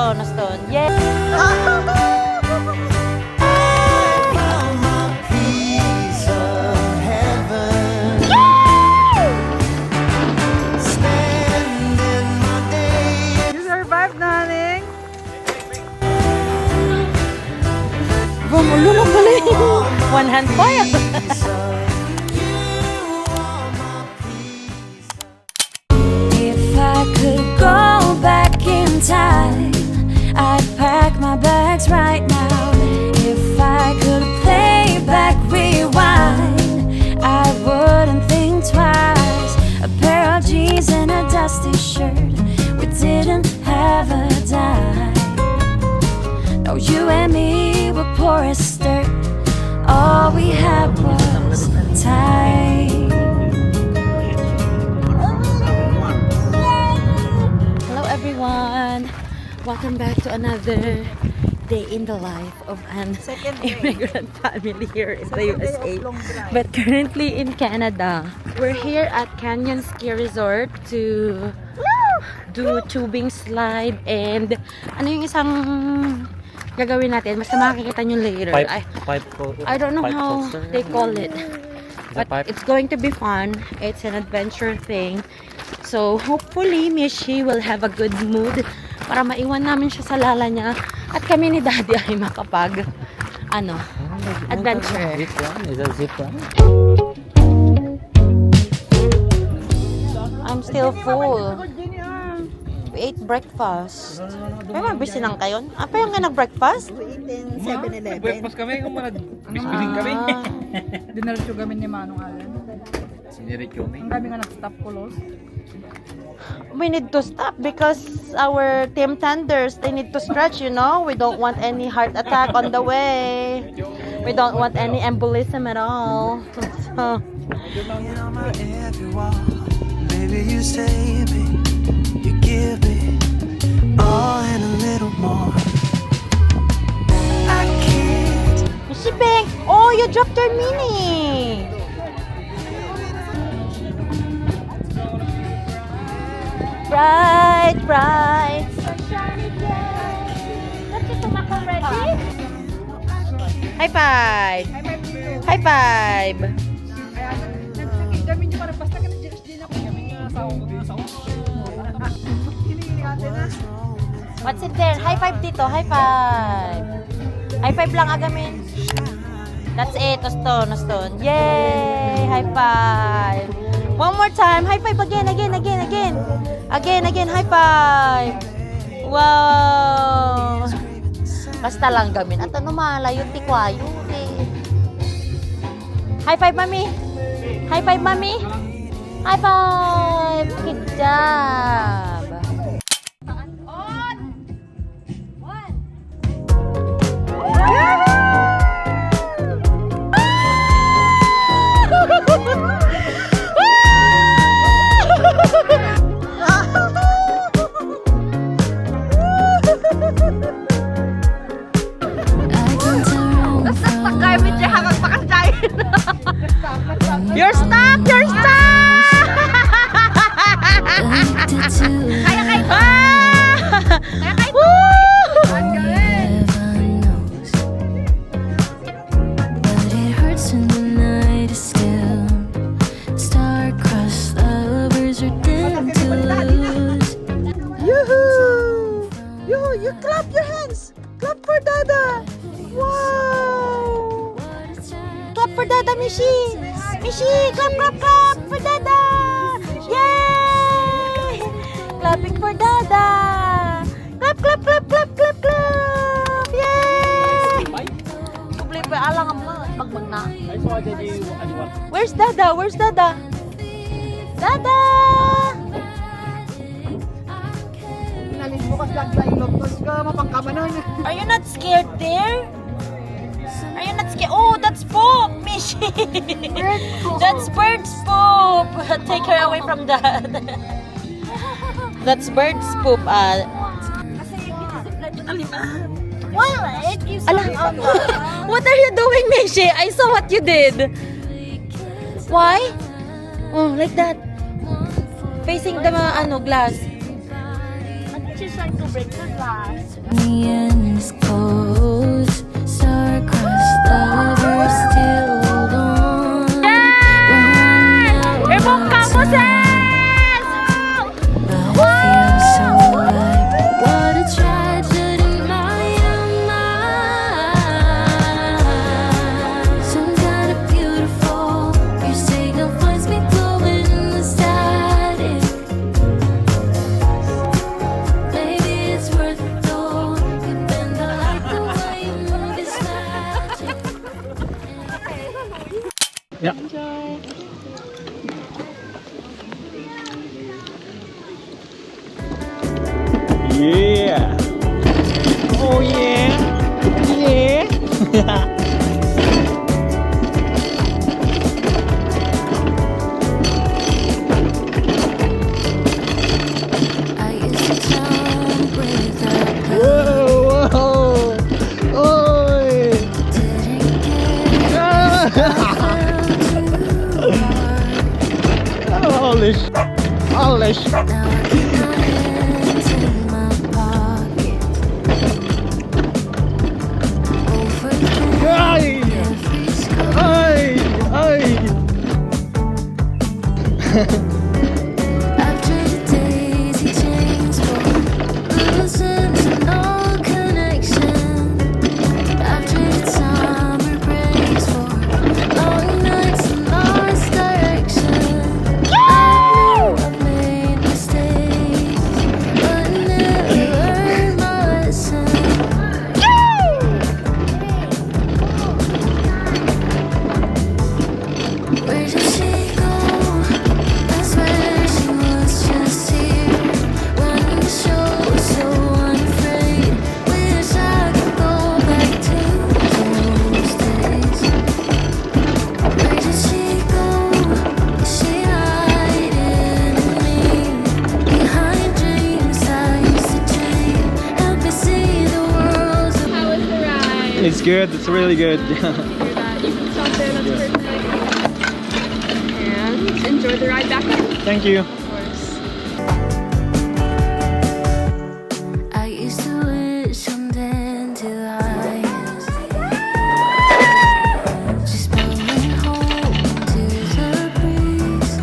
na stone. Yeah! You survived, darling. Bro, mululong galing. One hand fire. If I could go back in time, I'd pack my bags right now. If I could play back, rewind, I wouldn't think twice. A pair of jeans and a dusty shirt, we didn't have a dime. No, you and me were poor as dirt. All we had was time. Hello everyone! Welcome back to another day in the life of an immigrant family here in the USA. But currently in Canada. We're here at Canyon Ski Resort to do tubing slide and ano yung isang gagawin natin? Basta makikita nyo later. I don't know how they call it. But it's going to be fun. It's an adventure thing. So hopefully Mishi will have a good mood para maiwan namin siya sa lala niya at kami ni Daddy ay makapag adventure. Is that Zipline? I'm still full. We ate breakfast. May mga bisinang kayo? Pa yung nga nag-breakfast? We eat in 7-Eleven. Breakfast kami, kung nag-bisbiling kami. Dinaritso kami ni Manong Alan. Sinirityo kami. Ang dami nga nag-stop kulos. We need to stop because our team tenders, they need to stretch, you know? We don't want any heart attack on the way. We don't want any embolism at all. So, baby, you save me, you give me all and a little more. I can't. Mishi Bang! Oh, you dropped your mini! Bright, bright. High five! High five! Kaya, kami niyo parang basta kami din ako. Kami niyo sa hinihingi natin na. What's it there? High five dito, high five! High five lang agamin. That's it, no stone. Yay! High five! One more time, high five again. Again, high five! Wow! Basta lang gamin. At ano malayo, tikwayo eh. High five, mami! High five, mami! High five! Good job! You're stuck! You're stuck! Kaya kayo! Kaya kayo! But it hurts when the night is still. Star-crossed lovers are doomed to lose. Yoo-hoo! Yoo-hoo! You clap your hands! Clap for Dada! Wow! Clap for Dada, Mishi! Mishi! Clap for Dada! Yay! Clapping for Dada! Clap! Yay! Tublay pa alang mo pagbag na. Where's Dada? Dada! Inalis mo kasi lang sa ilog. Tapos ka mapangkamanon. Are you not scared there? Are you not scared? Oh, that's poop, Mishi. That's bird's poop. Take her away from that. That's bird's poop. What are you doing, Mishi? I saw what you did. Why? Oh, like that. Facing the glass. just like to break the glass. The end is close, star-crossed lovers still hold on. We're running out of time. But I feel so alive. What a tragedy, my oh my. Some kind of beautiful. Your signal finds me glowing in the static. Maybe it's worth it though. You bend the light the way you move is magic. Yeah. Yeah. Oh yeah. Yeah. I used to jump without Whoa, whoa. Oi. didn't care. Holy sh. Holy sh. Now I keep my hands in my pocket. Overthrow Ay. every scar. Ay. Ay. After the daisy chains for losing no connection. After the summer breaks for long nights and lost direction. I know I've made mistakes, but never learned my lesson. Where did she go? I swear she was just here. Running the show, so unafraid. Wish I could go back to those days. Where did she go? Is she hiding me? Behind dreams I used to dream. Help me see the world. How was the ride? It's good. It's really good. You can stop there, that's perfect. And enjoy the ride back in. Thank you. Of course. I used to wish something to lions, just blowing home to the breeze.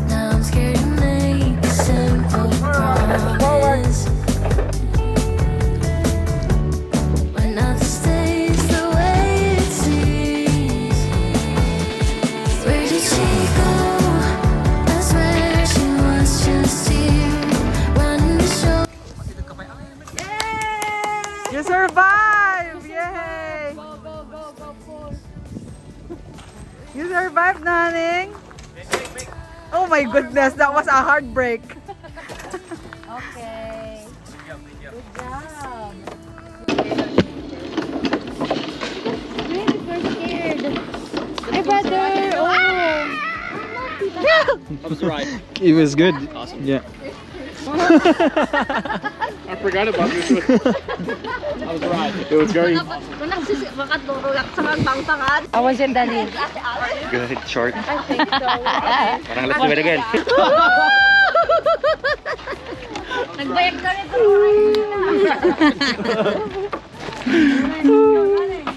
Now I'm scared to make a simple promise. When nothing stays the way it seems. Where did she go? I swear she was just here, running the show. You survived! Yay! Go, go, go, go, pull. You survived, Naning! Oh my goodness, that was a heartbreak. Okay. Good job. We're scared. Hey, brother. Oh. How was the ride? It was good. Awesome. Yeah. I forgot about this one. How was the ride? It was very Awas yung dali. good. Short. I think so. Parang let's do it again. Nagbayag kami ito.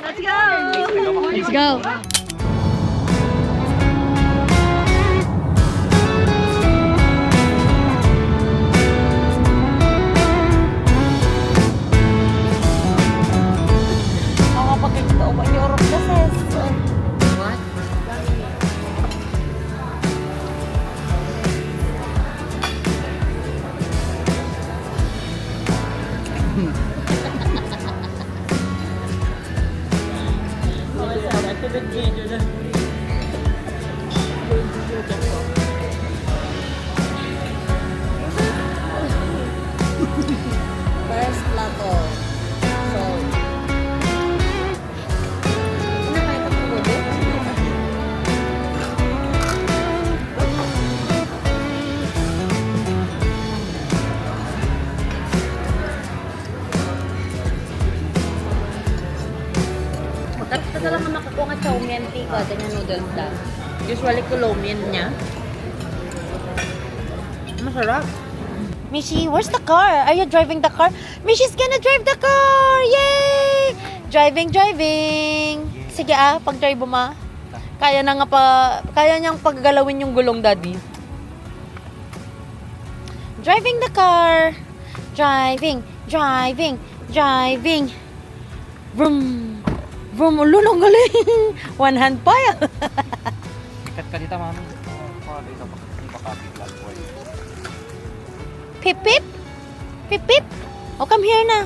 Let's go! Let's go. First plato. So, ano kaya ito pwede? Dapat ka lang makakuha ng chow mein tika, ganyan noodles lang. Usually kulomin niya. Masarap. Mishi, where's the car? Are you driving the car? Mishi's gonna drive the car! Yay! Driving. Sige pag-drive mo ma. Kaya niyang paggalawin yung gulong, daddy. Driving the car. Driving. Vroom. Ululong galing. One hand pa yan. Ikat ka dito, mami. Dito makapit Pip. Oh, come here na.